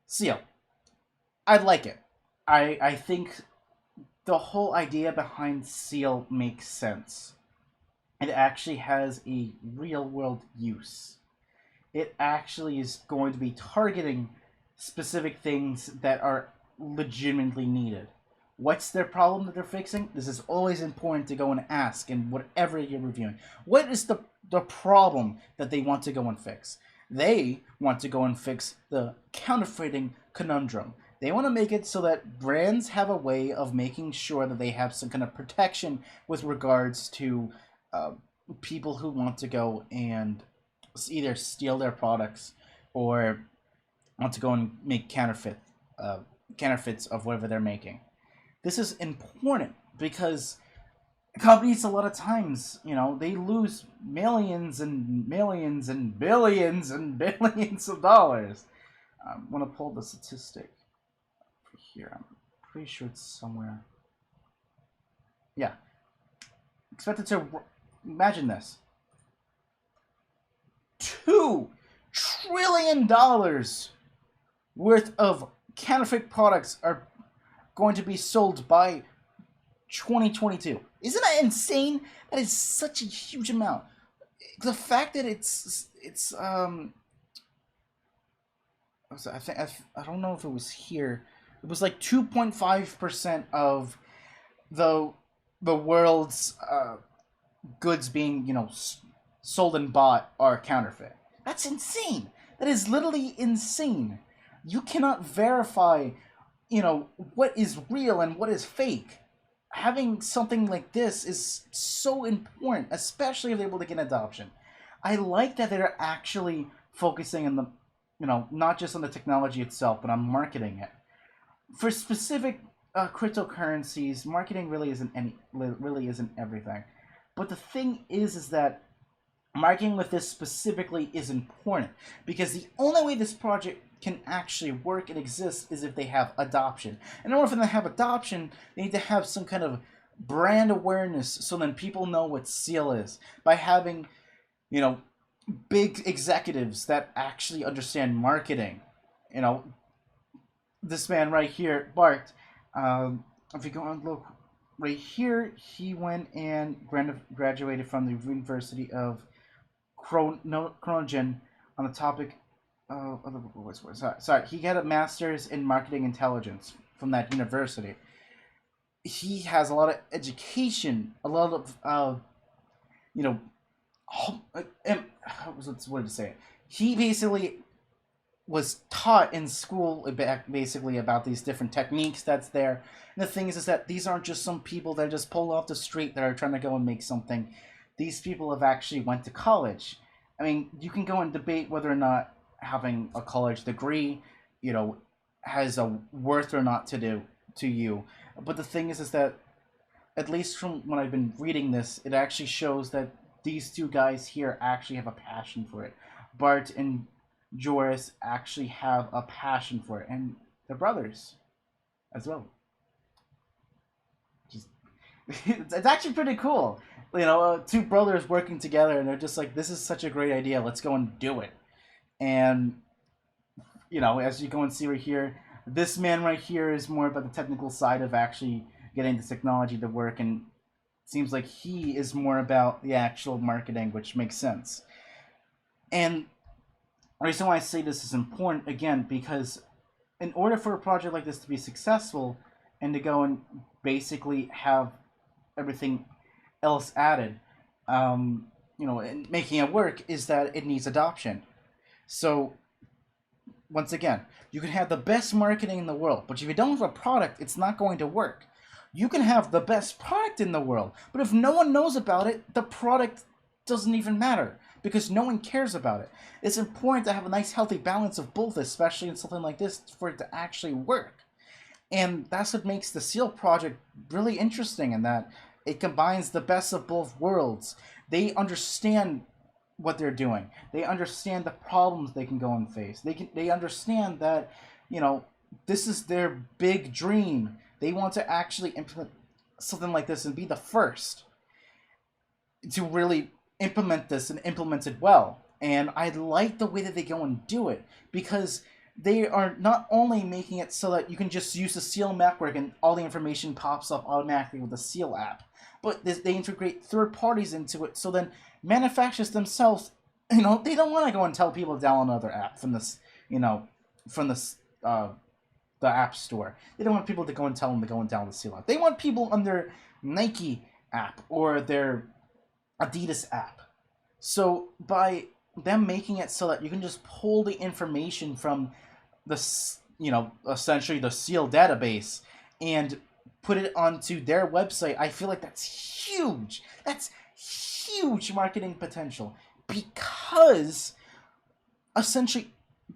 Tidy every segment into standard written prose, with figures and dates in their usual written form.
Seal. I like it. I think the whole idea behind Seal makes sense. It actually has a real world use. It actually is going to be targeting specific things that are legitimately needed. What's their problem that they're fixing? This is always important to go and ask in whatever you're reviewing. What is the problem that they want to go and fix? They want to go and fix the counterfeiting conundrum. They want to make it so that brands have a way of making sure that they have some kind of protection with regards to uh, people who want to go and either steal their products or want to go and make counterfeits of whatever they're making. This is important because companies a lot of times, they lose millions and millions and billions and billions of dollars. I want to pull the statistic here. I'm pretty sure it's somewhere. Yeah. Expected to imagine this. $2 trillion worth of counterfeit products are going to be sold by 2022. Isn't that insane? That is such a huge amount. The fact that I don't know if it was here. It was like 2.5% of the world's goods being sold and bought are counterfeit. That's insane. That is literally insane. You cannot verify, what is real and what is fake. Having something like this is so important, especially if they're able to get adoption. I like that they're actually focusing on the, not just on the technology itself, but on marketing it. For specific cryptocurrencies, marketing really isn't everything. But the thing is that marketing with this specifically is important because the only way this project can actually work and exist is if they have adoption. In order for them to have adoption, they need to have some kind of brand awareness so then people know what Seal is by having, big executives that actually understand marketing. This man right here, Bart, if you go and look right here, he went and graduated from the University of Groningen on the topic sorry, he got a master's in marketing intelligence from that university. He has a lot of education, a lot of what to say. He basically was taught in school basically about these different techniques that's there. And the thing is that these aren't just some people that just pull off the street that are trying to go and make something. These people have actually went to college. I mean, you can go and debate whether or not having a college degree, has a worth or not to you. But the thing is that at least from when I've been reading this, it actually shows that these two guys here actually have a passion for it. Bart and Joris actually have a passion for it, and they're brothers as well. Just, it's actually pretty cool. Two brothers working together, and they're just like, this is such a great idea. Let's go and do it. And as you go and see right here, this man right here is more about the technical side of actually getting the technology to work, and it seems like he is more about the actual marketing, which makes sense. And the reason why I say this is important, again, because in order for a project like this to be successful and to go and basically have everything else added, and making it work, is that it needs adoption. So, once again, you can have the best marketing in the world, but if you don't have a product, it's not going to work. You can have the best product in the world, but if no one knows about it, the product doesn't even matter because no one cares about it. It's important to have a nice healthy balance of both, especially in something like this, for it to actually work. And that's what makes the Seal project really interesting, in that it combines the best of both worlds. They understand what they're doing. They understand the problems they can go and face. They understand that, this is their big dream. They want to actually implement something like this and be the first to really implement this and implement it well. And I like the way that they go and do it, because they are not only making it so that you can just use the Seal network and all the information pops up automatically with the Seal app, but they integrate third parties into it. So then manufacturers themselves, they don't want to go and tell people to download another app from this, from this the App Store. They don't want people to go and tell them to go and download the Seal app. They want people on their Nike app or their Adidas app. So by them making it so that you can just pull the information from the, essentially the Seal database and put it onto their website, I feel like that's huge. That's huge marketing potential, because essentially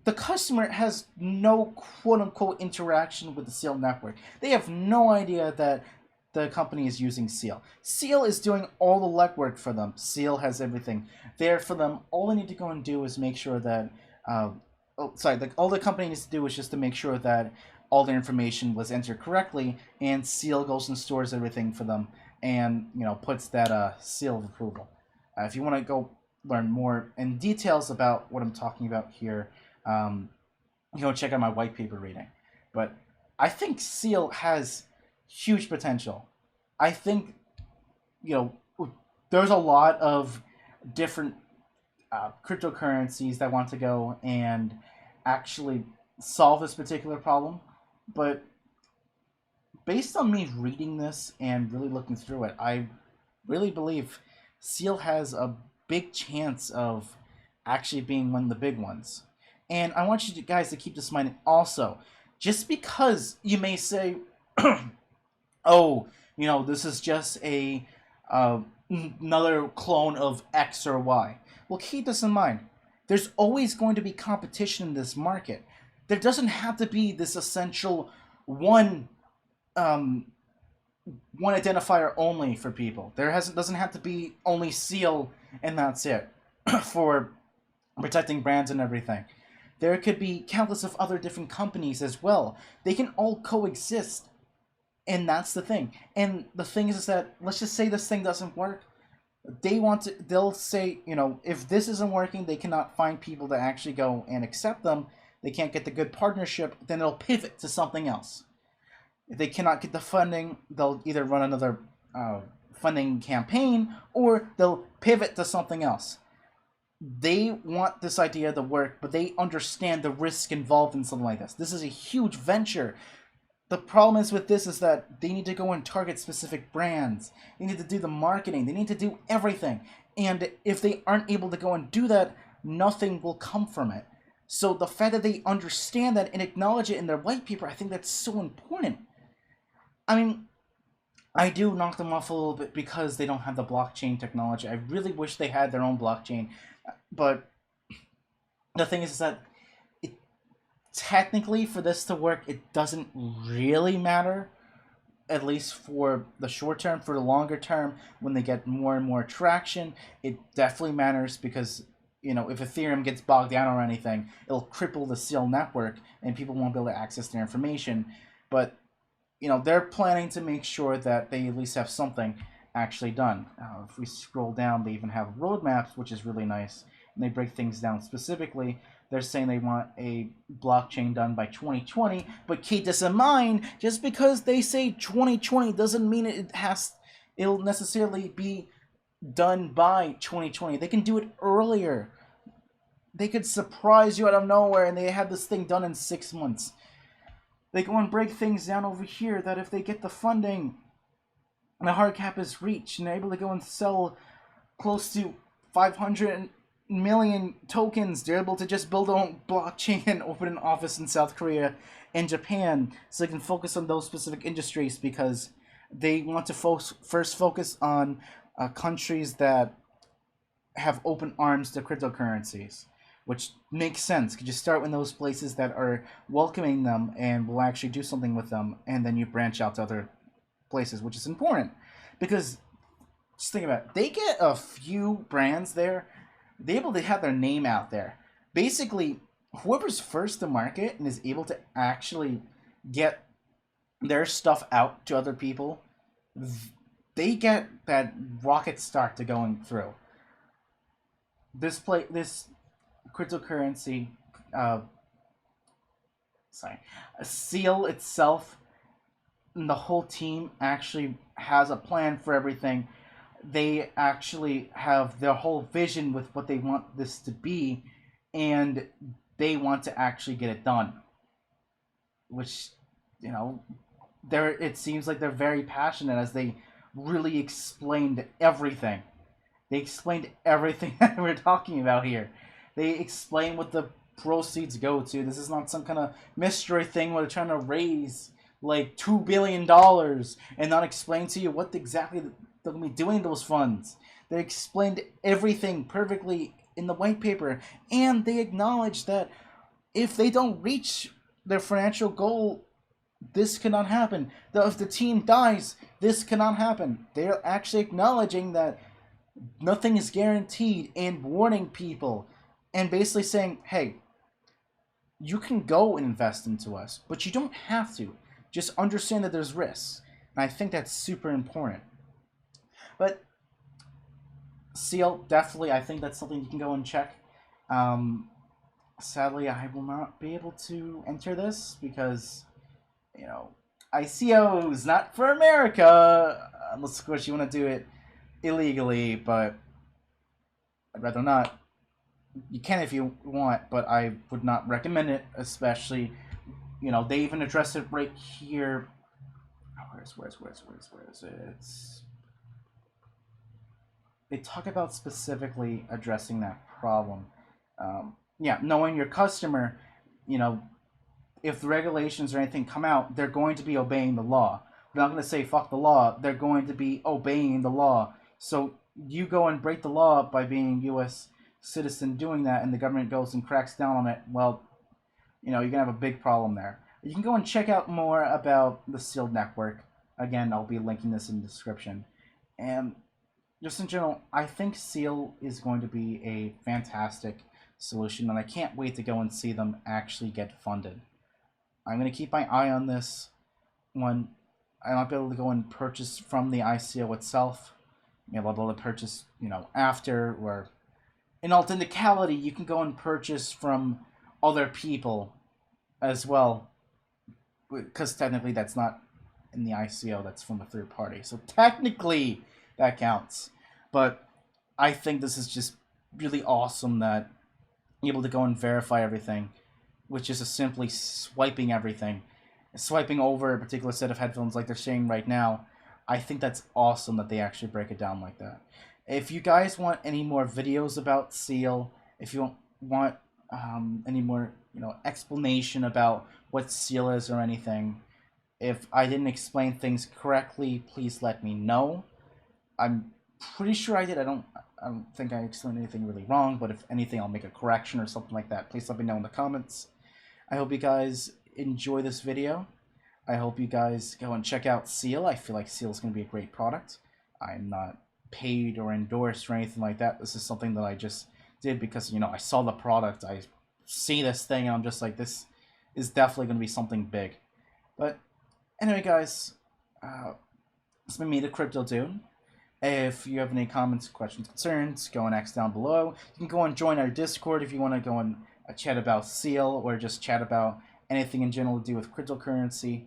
the customer has no quote-unquote interaction with the Seal network. They have no idea that the company is using Seal. Seal is doing all the legwork for them. Seal has everything there for them. All they need to go and do is make sure that, all the company needs to do is just to make sure that all their information was entered correctly, and Seal goes and stores everything for them, and puts that seal of approval. If you want to go learn more in details about what I'm talking about here, check out my white paper reading. But I think Seal has huge potential. I think, there's a lot of different cryptocurrencies that want to go and actually solve this particular problem. But based on me reading this and really looking through it, I really believe Seal has a big chance of actually being one of the big ones. And I want you guys to keep this in mind also. Just because you may say, oh, this is just another clone of X or Y. Well, keep this in mind. There's always going to be competition in this market. There doesn't have to be this essential one identifier only for people. Doesn't have to be only Seal and that's it for protecting brands and everything. There could be countless of other different companies as well. They can all coexist. And that's the thing. And the thing is that, let's just say this thing doesn't work. They'll say, if this isn't working, they cannot find people to actually go and accept them. They can't get the good partnership, then they'll pivot to something else. If they cannot get the funding, they'll either run another funding campaign, or they'll pivot to something else. They want this idea to work, but they understand the risk involved in something like this. This is a huge venture. The problem is with this is that they need to go and target specific brands. They need to do the marketing. They need to do everything. And if they aren't able to go and do that, nothing will come from it. So the fact that they understand that and acknowledge it in their white paper, I think that's so important. I mean, I do knock them off a little bit because they don't have the blockchain technology. I really wish they had their own blockchain. But the thing is that technically, for this to work, it doesn't really matter, at least for the short term. For the longer term, when they get more and more traction, it definitely matters, because if Ethereum gets bogged down or anything, it'll cripple the Seal network and people won't be able to access their information. But they're planning to make sure that they at least have something actually done. If we scroll down, they even have roadmaps, which is really nice, and they break things down specifically. They're saying they want a blockchain done by 2020, but keep this in mind, just because they say 2020 doesn't mean it'll necessarily be done by 2020. They can do it earlier. They could surprise you out of nowhere, and they have this thing done in 6 months. They go and break things down over here that if they get the funding and the hard cap is reached, and they're able to go and sell close to 500 million tokens, they're able to just build their own blockchain and open an office in South Korea and Japan, so they can focus on those specific industries, because they want to first focus on countries that have open arms to cryptocurrencies, which makes sense. You just start in those places that are welcoming them and will actually do something with them, and then you branch out to other places, which is important, because just think about it. They get a few brands there, they're able to have their name out there. Basically, whoever's first to market and is able to actually get their stuff out to other people, they get that rocket start to going through. This cryptocurrency sorry, Seal itself and the whole team actually has a plan for everything. They actually have their whole vision with what they want this to be, and they want to actually get it done. Which, you know, it seems like they're very passionate as they really explained everything. They explained everything that we're talking about here. They explain what the proceeds go to. This is not some kind of mystery thing where they're trying to raise like $2 billion and not explain to you what exactly they're going to be doing those funds. They explained everything perfectly in the white paper, and they acknowledge that if they don't reach their financial goal, this cannot happen. If the team dies, this cannot happen. They're actually acknowledging that nothing is guaranteed and warning people and basically saying, hey, you can go and invest into us, but you don't have to. Just understand that there's risks. And I think that's super important. But Seal, definitely, I think that's something you can go and check. Sadly, I will not be able to enter this because, you know, ICO is not for America, unless, of course, you want to do it illegally, but I'd rather not. You can if you want, but I would not recommend it, especially, you know, they even address it right here. Where is it? They talk about specifically addressing that problem. Yeah, knowing your customer, you know, if the regulations or anything come out, they're going to be obeying the law. They're not going to say fuck the law. They're going to be obeying the law. So you go and break the law by being a U.S. citizen doing that, and the government goes and cracks down on it. Well, you know, you're going to have a big problem there. You can go and check out more about the sealed network. Again, I'll be linking this in the description. And just in general, I think Seal is going to be a fantastic solution, and I can't wait to go and see them actually get funded. I'm going to keep my eye on this one. I might be able to go and purchase from the ICO itself. Maybe I'll be able to purchase, you know, after, or in authenticality, you can go and purchase from other people as well. Because technically that's not in the ICO, that's from a third party. So technically that counts. But I think this is just really awesome that you're able to go and verify everything, which is just simply swiping everything. Swiping over a particular set of headphones like they're saying right now. I think that's awesome that they actually break it down like that. If you guys want any more videos about Seal, if you want any more, you know, explanation about what Seal is or anything, if I didn't explain things correctly, please let me know. I'm pretty sure I did. I don't think I explained anything really wrong, but if anything, I'll make a correction or something like that. Please let me know in the comments. I hope you guys enjoy this video. I hope you guys go and check out Seal. I feel like Seal is going to be a great product. I'm not paid or endorsed or anything like that. This is something that I just did because, you know, I saw the product. I see this thing and I'm just like, this is definitely going to be something big. But anyway, guys, it's been me, the Crypto Dude. If you have any comments, questions, concerns, go and X down below. You can go and join our Discord if you want to go and chat about Seal or just chat about anything in general to do with cryptocurrency.